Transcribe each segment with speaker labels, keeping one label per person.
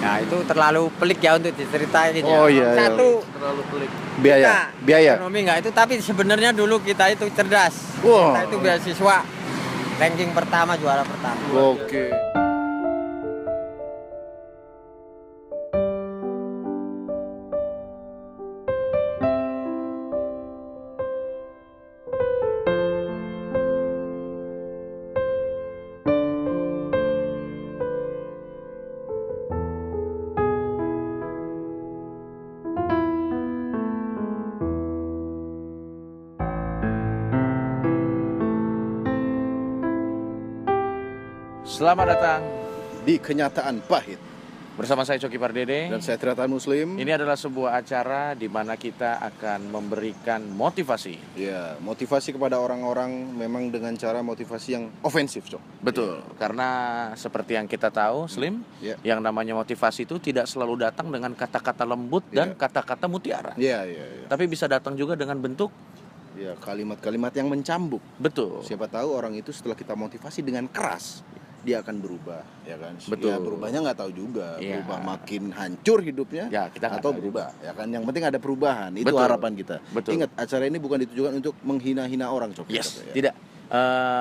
Speaker 1: Nah, itu terlalu pelik ya untuk diceritain ya.
Speaker 2: Oh, iya, iya.
Speaker 1: Satu,
Speaker 3: Terlalu pelik.
Speaker 2: Biaya.
Speaker 1: ekonomi nggak itu, tapi sebenarnya dulu kita itu cerdas.
Speaker 2: Wah.
Speaker 1: Kita itu beasiswa ranking pertama, juara pertama.
Speaker 2: Oke.
Speaker 3: Selamat datang
Speaker 2: Di kenyataan pahit.
Speaker 3: bersama saya Coki Pardede.
Speaker 2: Dan saya Tiratan Muslim.
Speaker 3: Ini adalah sebuah acara di mana kita akan memberikan motivasi.
Speaker 2: Ya, motivasi kepada orang-orang memang dengan cara motivasi yang ofensif, Cok.
Speaker 3: Betul, karena seperti yang kita tahu, Slim,
Speaker 2: Ya.
Speaker 3: yang namanya motivasi itu tidak selalu datang dengan kata-kata lembut dan
Speaker 2: Ya.
Speaker 3: kata-kata mutiara.
Speaker 2: Iya.
Speaker 3: Tapi bisa datang juga dengan bentuk,
Speaker 2: Ya, kalimat-kalimat yang mencambuk.
Speaker 3: betul.
Speaker 2: Siapa tahu orang itu setelah kita motivasi dengan keras, dia akan berubah, ya kan?
Speaker 3: Betul.
Speaker 2: Ya, berubahnya nggak tahu juga,
Speaker 3: Iya.
Speaker 2: berubah makin hancur hidupnya,
Speaker 3: Ya, kita nggak
Speaker 2: atau
Speaker 3: tahu
Speaker 2: berubah, ya kan? Yang penting ada perubahan, itu
Speaker 3: Betul.
Speaker 2: harapan kita.
Speaker 3: Betul.
Speaker 2: Ingat, acara ini bukan ditujukan untuk menghina-hina orang, Cok.
Speaker 3: Yes,
Speaker 2: Ya.
Speaker 3: tidak.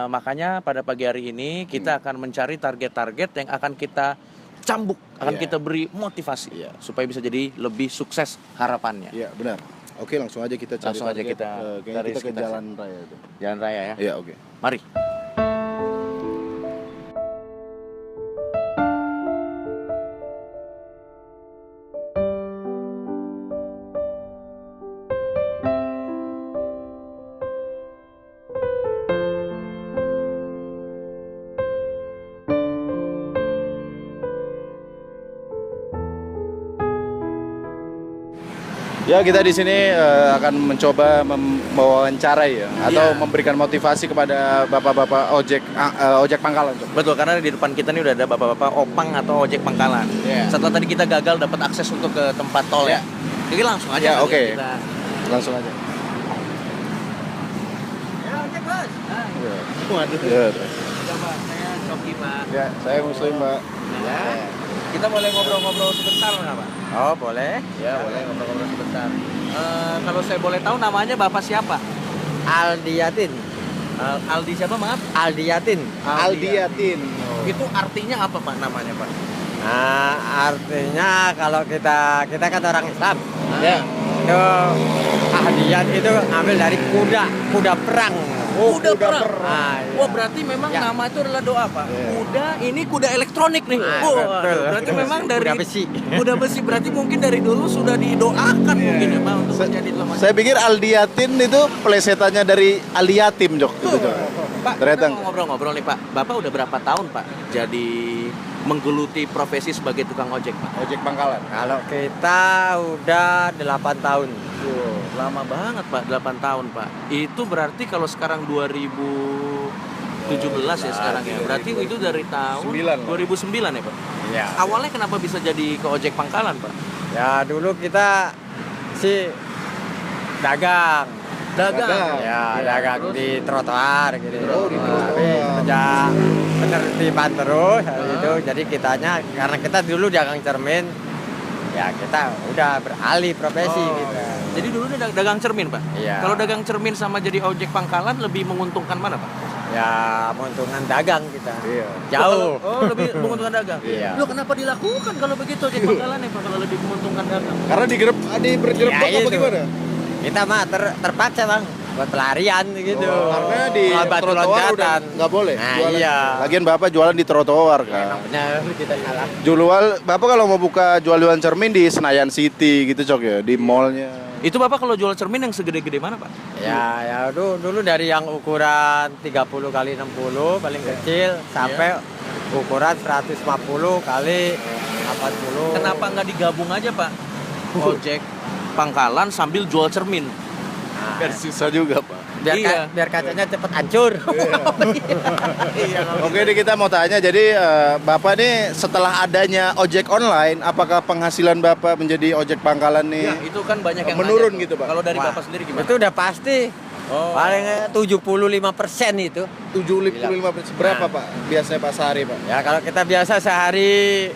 Speaker 3: Makanya pada pagi hari ini kita akan mencari target-target yang akan kita cambuk, akan
Speaker 2: Iya.
Speaker 3: kita beri motivasi,
Speaker 2: Iya.
Speaker 3: supaya bisa jadi lebih sukses harapannya.
Speaker 2: Iya, benar. Oke, langsung aja kita cari
Speaker 3: Langsung aja
Speaker 2: target.
Speaker 3: kita
Speaker 2: Kayaknya
Speaker 3: cari
Speaker 2: kita ke
Speaker 3: sekitar
Speaker 2: jalan raya itu.
Speaker 3: Jalan raya ya.
Speaker 2: Iya, oke.
Speaker 3: Mari.
Speaker 2: Ya, kita di sini akan mencoba mewawancarai ya, atau
Speaker 3: Iya.
Speaker 2: memberikan motivasi kepada bapak-bapak ojek pangkalan, Cok.
Speaker 3: Betul, karena di depan kita nih udah ada bapak-bapak opang atau ojek pangkalan.
Speaker 2: Iya.
Speaker 3: Setelah tadi kita gagal dapat akses untuk ke tempat tol ya. Jadi langsung aja
Speaker 2: Ya,
Speaker 3: kali
Speaker 2: oke.
Speaker 3: kita.
Speaker 2: Langsung aja.
Speaker 1: Ya, ojek, Bos. Nah,
Speaker 2: Ya.
Speaker 3: Waduh.
Speaker 2: Ya.
Speaker 3: Coba saya Coki, Pak.
Speaker 2: Ya, saya Muslim, Mbak.
Speaker 3: Ya. Kita boleh ngobrol-ngobrol sebentar nggak, Pak?
Speaker 1: Oh, boleh.
Speaker 3: Ya, boleh ngobrol-ngobrol sebentar. Kalau saya boleh tahu namanya Bapak siapa?
Speaker 1: Aldiatin.
Speaker 3: Aldi siapa, maaf?
Speaker 1: Aldiatin.
Speaker 2: Aldiatin.
Speaker 3: Itu artinya apa, Pak, namanya, Pak?
Speaker 1: Nah, artinya kalau kita kan orang Islam.
Speaker 2: Ya.
Speaker 1: Itu ahdiyat itu ngambil dari kuda perang.
Speaker 3: Kuda perang.
Speaker 1: Ah, iya.
Speaker 3: Wah, berarti memang
Speaker 1: Ya.
Speaker 3: nama itu adalah doa, Pak.
Speaker 2: Iya.
Speaker 3: Kuda, ini kuda elektronik nih.
Speaker 1: Ah,
Speaker 3: Wah,
Speaker 1: betul.
Speaker 3: berarti memang dari
Speaker 1: Kuda besi.
Speaker 3: Kuda besi berarti mungkin dari dulu sudah didoakan mungkin ya, Pak, untuk
Speaker 2: Sa-
Speaker 3: menjadi teman.
Speaker 2: Saya pikir Aldiatin itu plesetannya dari Aliatim, Jok. Gitu, Jok.
Speaker 3: Pak,
Speaker 2: Ternyata
Speaker 3: kita mau ngobrol-ngobrol nih, Pak. Bapak udah berapa tahun, Pak, jadi menggeluti profesi sebagai tukang ojek, Pak?
Speaker 2: ojek pangkalan.
Speaker 1: Kalau kita udah 8 tahun.
Speaker 3: Lama banget, Pak, 8 tahun, Pak. Itu berarti kalau sekarang 2017 ya sekarang ya. Berarti itu dari tahun 2009 ya, Pak?
Speaker 1: Iya.
Speaker 3: Awalnya kenapa bisa jadi ke ojek pangkalan, Pak?
Speaker 1: Ya dulu kita sih dagang.
Speaker 3: Dagang.
Speaker 1: Ya, dagang
Speaker 3: Terus?
Speaker 1: di trotoar gitu.
Speaker 2: Oh, di trotoar.
Speaker 1: Tapi sejak penertiban terus gitu. Jadi kitanya karena kita dulu dagang cermin, ya kita udah beralih profesi
Speaker 3: Oh.
Speaker 1: gitu.
Speaker 3: Jadi dulu dia dagang cermin, Pak?
Speaker 1: Iya.
Speaker 3: Kalau dagang cermin sama jadi ojek pangkalan lebih menguntungkan mana, Pak?
Speaker 1: Ya menguntungkan dagang kita.
Speaker 2: Iya.
Speaker 1: Jauh.
Speaker 3: Oh, lebih menguntungkan dagang?
Speaker 1: Iya.
Speaker 3: Loh, kenapa dilakukan kalau begitu ojek pangkalan ya, Pak, kalau lebih menguntungkan dagang?
Speaker 2: Karena digerebek
Speaker 1: Ya,
Speaker 2: apa
Speaker 1: itu.
Speaker 2: gimana?
Speaker 1: Kita mah terpaksa bang buat pelarian gitu.
Speaker 2: Karena di
Speaker 1: Batu
Speaker 2: trotoar udah
Speaker 1: loncatan.
Speaker 2: nggak boleh.
Speaker 1: Nah,
Speaker 2: jualan.
Speaker 1: iya.
Speaker 2: Lagian Bapak jualan di trotoar kan.
Speaker 1: Emang benar kita salah.
Speaker 2: Bapak kalau mau buka jualan cermin di Senayan City gitu, Cok, ya, di mallnya.
Speaker 3: Itu Bapak kalau jual cermin yang segede-gede mana, Pak?
Speaker 1: Ya dulu dari yang ukuran 30 kali 60 paling kecil sampai ukuran 150 kali 80.
Speaker 3: Kenapa nggak digabung aja, Pak? Ojek pangkalan sambil jual cermin.
Speaker 1: Nah,
Speaker 2: Kan susah juga, Pak.
Speaker 3: Iya.
Speaker 1: biar kacanya cepet hancur.
Speaker 3: Iya, kalau
Speaker 2: Oke, nih kita mau tanya, jadi Bapak nih setelah adanya ojek online, apakah penghasilan Bapak menjadi ojek pangkalan nih
Speaker 3: Ya, itu kan banyak yang
Speaker 2: menurun
Speaker 3: nanya,
Speaker 2: gitu, Pak?
Speaker 3: Kalau dari
Speaker 1: Wah,
Speaker 3: Bapak sendiri gimana?
Speaker 1: Itu udah pasti.
Speaker 3: Oh.
Speaker 1: Paling 75% itu.
Speaker 2: 75% berapa, Pak? Biasanya Pak sehari, Pak?
Speaker 1: Ya kalau kita biasa sehari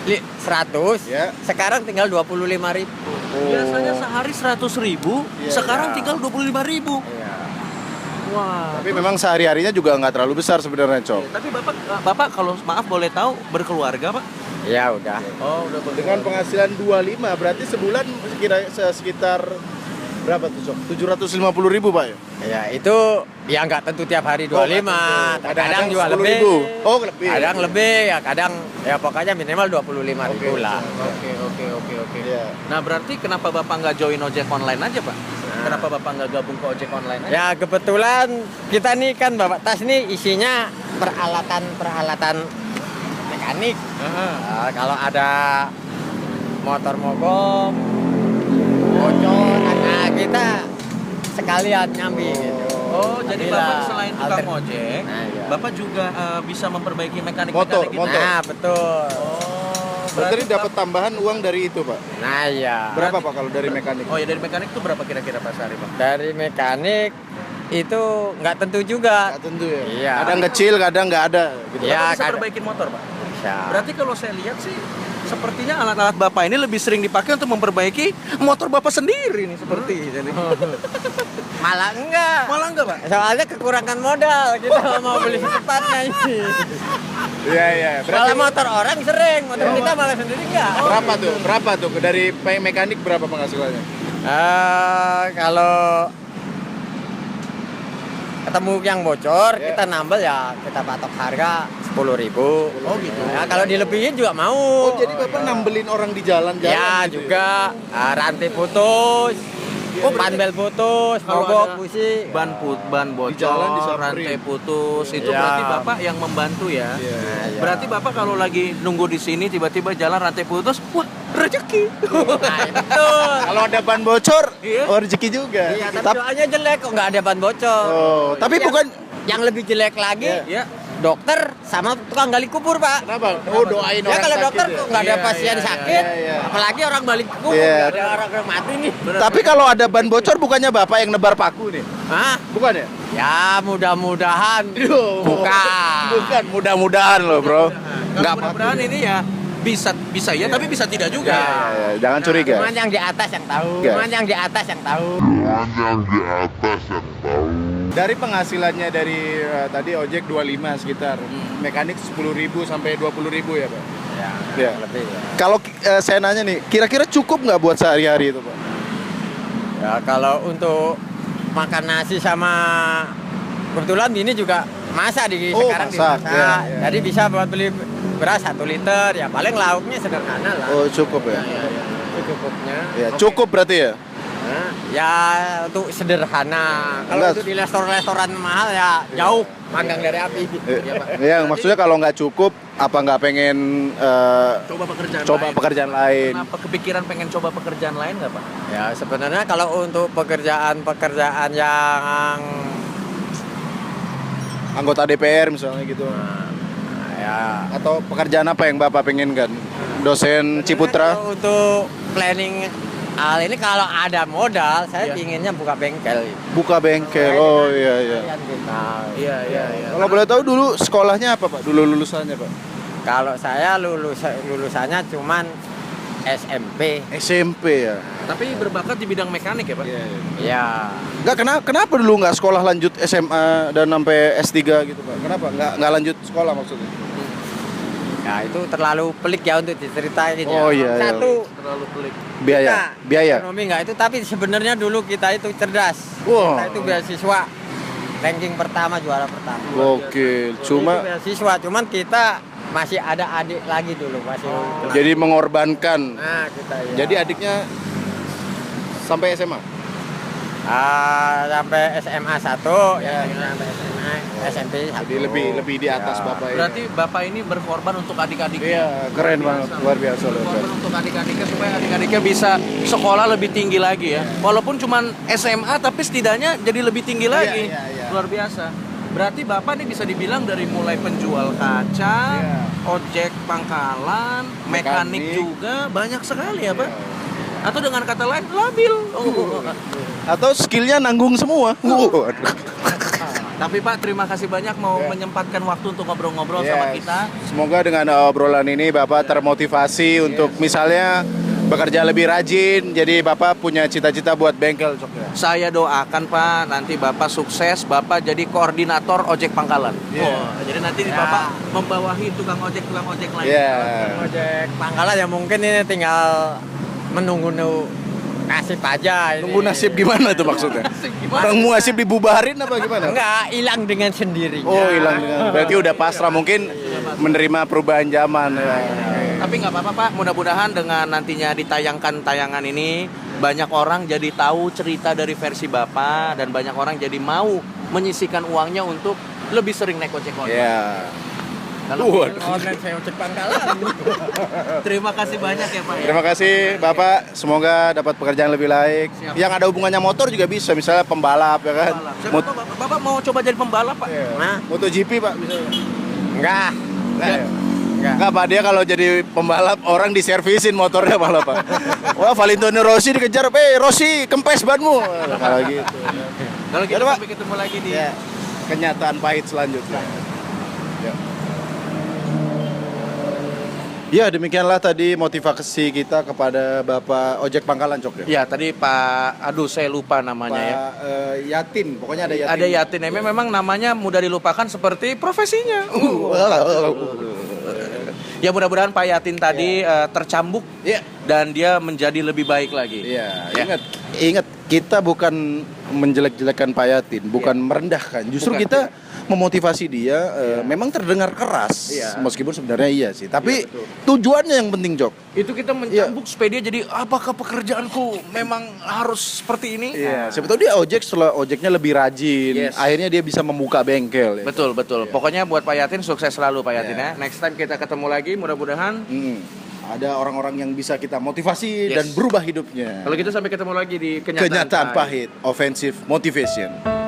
Speaker 1: 100,
Speaker 2: Ya.
Speaker 1: sekarang tinggal 25.000.
Speaker 3: Biasanya sehari 100.000,
Speaker 2: Iya.
Speaker 3: sekarang tinggal 25.000.
Speaker 1: Iya.
Speaker 3: Wah.
Speaker 2: Tapi memang sehari-harinya juga nggak terlalu besar sebenarnya, Cok.
Speaker 3: Tapi Bapak kalau maaf boleh tahu berkeluarga, Pak?
Speaker 1: Ya udah.
Speaker 3: Oh, udah
Speaker 2: Dengan penghasilan 25 berarti sebulan sekitar berapa tuh, Cok? 750.000, Pak ya?
Speaker 1: Ya itu ya nggak tentu tiap hari 25, kadang juga
Speaker 2: 10.000.
Speaker 1: lebih.
Speaker 2: Oh, lebih.
Speaker 1: Kadang lebih ya, kadang ya pokoknya minimal 25.000 lah.
Speaker 3: Oke.
Speaker 2: Iya.
Speaker 3: Nah, berarti kenapa Bapak nggak join ojek online aja, Pak? Kenapa Bapak nggak gabung ke ojek online aja?
Speaker 1: Ya kebetulan kita nih kan bawa tas nih isinya peralatan mekanik. Nah, kalau ada motor mogok, bocor, nah kita sekalian nyambi gitu.
Speaker 3: Oh, jadi
Speaker 1: Ambillah
Speaker 3: Bapak selain tukang
Speaker 1: alter-
Speaker 3: ojek,
Speaker 1: Nah, iya.
Speaker 3: Bapak juga bisa memperbaiki mekanik
Speaker 2: Motor.
Speaker 3: gitu?
Speaker 1: Nah betul.
Speaker 3: Oh,
Speaker 2: Berarti dapat tambahan uang dari itu, Pak.
Speaker 1: Nah iya.
Speaker 2: Berapa, Pak, kalau dari mekanik?
Speaker 3: Oh ya, dari mekanik itu berapa kira-kira Pak sehari, Pak?
Speaker 1: Dari mekanik itu nggak tentu juga.
Speaker 2: Nggak tentu ya.
Speaker 1: Iya.
Speaker 2: Kadang kecil, kadang nggak ada gitu.
Speaker 1: Iya.
Speaker 3: Bapak bisa
Speaker 1: kadang-
Speaker 3: perbaikin motor, Pak?
Speaker 1: Bisa.
Speaker 3: Berarti kalau saya lihat sih sepertinya alat-alat Bapak ini lebih sering dipakai untuk memperbaiki motor Bapak sendiri nih seperti ini.
Speaker 1: Malah enggak.
Speaker 3: Malah enggak, Pak?
Speaker 1: Soalnya kekurangan modal kita mau beli secepatnya ini.
Speaker 2: Iya, iya.
Speaker 1: Kalau motor orang sering, motor kita malah sendiri enggak.
Speaker 2: Berapa tuh? Berapa tuh dari mekanik berapa penghasilannya?
Speaker 1: Kalau ketemu yang bocor,
Speaker 2: Ya.
Speaker 1: kita nambal ya kita patok harga 10.000.
Speaker 3: Oh, gitu.
Speaker 1: Ya, kalau dilebihin juga mau.
Speaker 2: Oh, jadi Bapak nambelin orang di jalan-jalan
Speaker 1: Ya
Speaker 2: gitu
Speaker 1: juga rantai putus, panbel putus,
Speaker 3: Kalau
Speaker 1: mogok,
Speaker 3: ada
Speaker 1: busi.
Speaker 3: ban bocor,
Speaker 2: Di jalan disamperin.
Speaker 3: rantai putus, itu
Speaker 1: Iya.
Speaker 3: berarti Bapak yang membantu ya.
Speaker 2: Iya.
Speaker 1: Nah, iya.
Speaker 3: Berarti Bapak kalau lagi nunggu di sini tiba-tiba jalan rantai putus, wah, rezeki.
Speaker 1: Nah, betul.
Speaker 2: Kalau ada ban bocor,
Speaker 3: Iya.
Speaker 2: oh rezeki juga.
Speaker 1: Iya, tapi doanya jelek kok nggak ada ban bocor.
Speaker 2: Oh, tapi
Speaker 1: Yang-
Speaker 2: bukan
Speaker 1: yang lebih jelek lagi
Speaker 3: Ya.
Speaker 1: dokter sama tukang gali kubur, Pak.
Speaker 2: kenapa? Oh, doain
Speaker 1: Ya
Speaker 2: orang
Speaker 1: kalau
Speaker 2: sakit
Speaker 1: dokter
Speaker 2: ya?
Speaker 1: kok nggak ada
Speaker 3: Iya,
Speaker 1: pasien
Speaker 3: iya,
Speaker 1: sakit,
Speaker 2: iya, iya.
Speaker 1: apalagi orang balik kubur,
Speaker 2: Iya.
Speaker 1: nggak ada orang yang mati nih.
Speaker 2: Tapi kalau ada ban bocor bukannya Bapak yang nebar paku nih?
Speaker 1: Hah?
Speaker 2: Bukan ya?
Speaker 1: Ya mudah-mudahan. Bukan.
Speaker 2: Bukan, mudah-mudahan loh, Bro.
Speaker 3: Enggak mudah-mudahan ini ya bisa ya, tapi bisa tidak juga.
Speaker 2: Ya, jangan curiga.
Speaker 1: Cuman yang di atas yang tahu.
Speaker 2: Iya.
Speaker 1: Cuman yang di atas yang tahu.
Speaker 2: Dari penghasilannya dari tadi ojek 25 sekitar, mekanik 10.000 sampai 20.000 ya, Pak?
Speaker 1: Ya,
Speaker 2: Iya.
Speaker 1: lebih ya.
Speaker 2: Kalau saya nanya nih, kira-kira cukup nggak buat sehari-hari itu, Pak?
Speaker 1: Ya kalau untuk makan nasi sama kebetulan ini juga masak di
Speaker 2: Oh,
Speaker 1: sekarang
Speaker 2: masak,
Speaker 1: dimasak.
Speaker 2: ya, ya.
Speaker 1: Jadi bisa buat beli beras 1 liter ya paling lauknya sederhana lah.
Speaker 2: Oh, cukup ya?
Speaker 1: Cukupnya.
Speaker 2: Ya, cukup berarti ya?
Speaker 1: Nah, ya untuk sederhana. Kalau
Speaker 2: Enggak.
Speaker 1: untuk di restoran mahal ya jauh panggang dari api.
Speaker 3: Iya, Pak.
Speaker 2: Ya, maksudnya kalau nggak cukup, apa nggak pengen
Speaker 3: Coba pekerjaan
Speaker 2: coba
Speaker 3: lain.
Speaker 2: pekerjaan lain?
Speaker 3: Kenapa kepikiran pengen coba pekerjaan lain nggak, Pak?
Speaker 1: Ya sebenarnya kalau untuk pekerjaan yang
Speaker 2: Anggota DPR misalnya gitu?
Speaker 1: ya
Speaker 2: Atau pekerjaan apa yang Bapak pengen kan? Dosen Ciputra?
Speaker 1: kalau untuk planning hal ini kalau ada modal saya
Speaker 3: Iya.
Speaker 1: inginnya buka bengkel.
Speaker 2: Buka bengkel, oh iya iya.
Speaker 1: Kalian kita.
Speaker 3: Iya.
Speaker 2: Kalau boleh tahu dulu sekolahnya apa, Pak? Dulu lulusannya, Pak?
Speaker 1: Kalau saya lulusannya cuman SMP.
Speaker 2: SMP ya?
Speaker 3: Tapi berbakat di bidang mekanik ya, Pak?
Speaker 2: Iya, iya.
Speaker 1: Ya.
Speaker 2: Nggak, kenapa dulu nggak sekolah lanjut SMA dan sampai S3 gitu, Pak? Kenapa? Nggak lanjut sekolah maksudnya?
Speaker 1: Ya itu terlalu pelik ya untuk diceritain ya.
Speaker 2: Oh, iya, iya.
Speaker 1: Satu
Speaker 3: Terlalu pelik.
Speaker 2: Biaya?
Speaker 1: kita
Speaker 2: Biaya?
Speaker 1: ekonomi nggak itu tapi sebenarnya dulu kita itu cerdas.
Speaker 2: Wah.
Speaker 1: Kita itu beasiswa ranking pertama juara pertama.
Speaker 2: Gokil.
Speaker 1: Dulu
Speaker 2: Cuma
Speaker 1: itu beasiswa cuman kita masih ada adik lagi dulu masih.
Speaker 2: jadi mengorbankan.
Speaker 1: Nah kita ya.
Speaker 2: Jadi adiknya sampai SMA?
Speaker 1: Sampai SMA 1 ya sampai SMA SMP 1.
Speaker 2: Jadi lebih di atas Bapak ini.
Speaker 3: Berarti Bapak ini berkorban untuk adik-adiknya.
Speaker 2: Iya, keren banget, luar biasa loh.
Speaker 3: Berkorban untuk adik-adiknya supaya adik-adiknya bisa sekolah lebih tinggi lagi ya. Walaupun cuman SMA tapi setidaknya jadi lebih tinggi lagi.
Speaker 2: iya.
Speaker 3: Luar biasa. Berarti Bapak nih bisa dibilang dari mulai penjual kaca,
Speaker 2: Iya.
Speaker 3: ojek pangkalan, mekanik
Speaker 2: Mekanik.
Speaker 3: juga banyak sekali ya, Pak. Atau dengan kata lain labil. Oh.
Speaker 2: Atau skillnya nanggung semua. Waduh.
Speaker 3: Tapi Pak, terima kasih banyak mau menyempatkan waktu untuk ngobrol-ngobrol sama
Speaker 2: Yes.
Speaker 3: kita.
Speaker 2: Semoga dengan obrolan ini Bapak termotivasi untuk misalnya bekerja lebih rajin. Jadi Bapak punya cita-cita buat bengkel, Cok ya.
Speaker 3: Saya doakan Pak, nanti Bapak sukses, Bapak jadi koordinator ojek pangkalan.
Speaker 2: Yeah.
Speaker 3: Jadi nanti
Speaker 1: Ya.
Speaker 3: Bapak membawahi tukang ojek lain.
Speaker 2: Iya.
Speaker 1: Ojek pangkalan ya mungkin ini tinggal menunggu nasib aja ini.
Speaker 2: Nunggu nasib gimana tuh maksudnya? Nunggu nasib dibubarin apa gimana?
Speaker 1: Enggak, hilang dengan sendirinya.
Speaker 2: Oh, hilang dengan. Berarti udah pasrah mungkin menerima perubahan zaman ya.
Speaker 3: Tapi nggak apa-apa Pak, mudah-mudahan dengan nantinya ditayangkan tayangan ini banyak orang jadi tahu cerita dari versi Bapak dan banyak orang jadi mau menyisihkan uangnya untuk lebih sering naik ojek online.
Speaker 2: Ya.
Speaker 3: Kalau
Speaker 2: Waduh.
Speaker 1: Online saya ojek pangkalan.
Speaker 3: terima kasih banyak ya Pak. Ya.
Speaker 2: Terima kasih Bapak, semoga dapat pekerjaan lebih baik.
Speaker 3: Siap.
Speaker 2: Yang ada hubungannya motor juga bisa, misalnya pembalap ya kan.
Speaker 3: Siapa tahu Bapak mau coba jadi pembalap Pak?
Speaker 1: Nah,
Speaker 2: MotoGP Pak bisa.
Speaker 1: enggak.
Speaker 2: Enggak.
Speaker 1: Enggak.
Speaker 2: Enggak Pak, dia kalau jadi pembalap orang diservisin motornya malah Pak. Wah, Valentino Rossi dikejar, Rossi kempes banmu. Kalau gitu.
Speaker 3: Kalau gitu
Speaker 2: Ya, Pak.
Speaker 3: sampai ketemu lagi di
Speaker 2: Ya, kenyataan pahit selanjutnya. Ya. Ya, demikianlah tadi motivasi kita kepada Bapak ojek pangkalan, Cok ya.
Speaker 3: Ya, tadi Pak, aduh saya lupa namanya ya.
Speaker 2: Pak Yatin, pokoknya ada Yatin.
Speaker 3: Ada Yatin, memang namanya mudah dilupakan seperti profesinya. Ya mudah-mudahan Pak Yatin tadi tercambuk
Speaker 2: Iya.
Speaker 3: dan dia menjadi lebih baik lagi.
Speaker 2: Iya,
Speaker 3: Ya.
Speaker 2: ingat kita bukan menjelek-jelekan Pak Yatin, bukan merendahkan. Justru
Speaker 3: Bukan,
Speaker 2: kita memotivasi dia. Memang terdengar keras,
Speaker 3: Iya.
Speaker 2: meskipun sebenarnya iya sih. Tapi
Speaker 3: Iya, betul.
Speaker 2: tujuannya yang penting, Jok.
Speaker 3: Itu kita mencambuk supaya dia jadi apakah pekerjaanku memang harus seperti ini?
Speaker 2: Iya. Siapa tahu dia ojek, setelah ojeknya lebih rajin.
Speaker 3: Yes.
Speaker 2: Akhirnya dia bisa membuka bengkel. Ya.
Speaker 3: Betul, betul. Pokoknya buat Pak Yatin sukses selalu Pak Yatin ya. Next time kita ketemu lagi mudah-mudahan.
Speaker 2: Ada orang-orang yang bisa kita motivasi
Speaker 3: Yes.
Speaker 2: dan berubah hidupnya.
Speaker 3: Kalau gitu sampai ketemu lagi di kenyataan
Speaker 2: Kenyataan pahit, offensive motivation.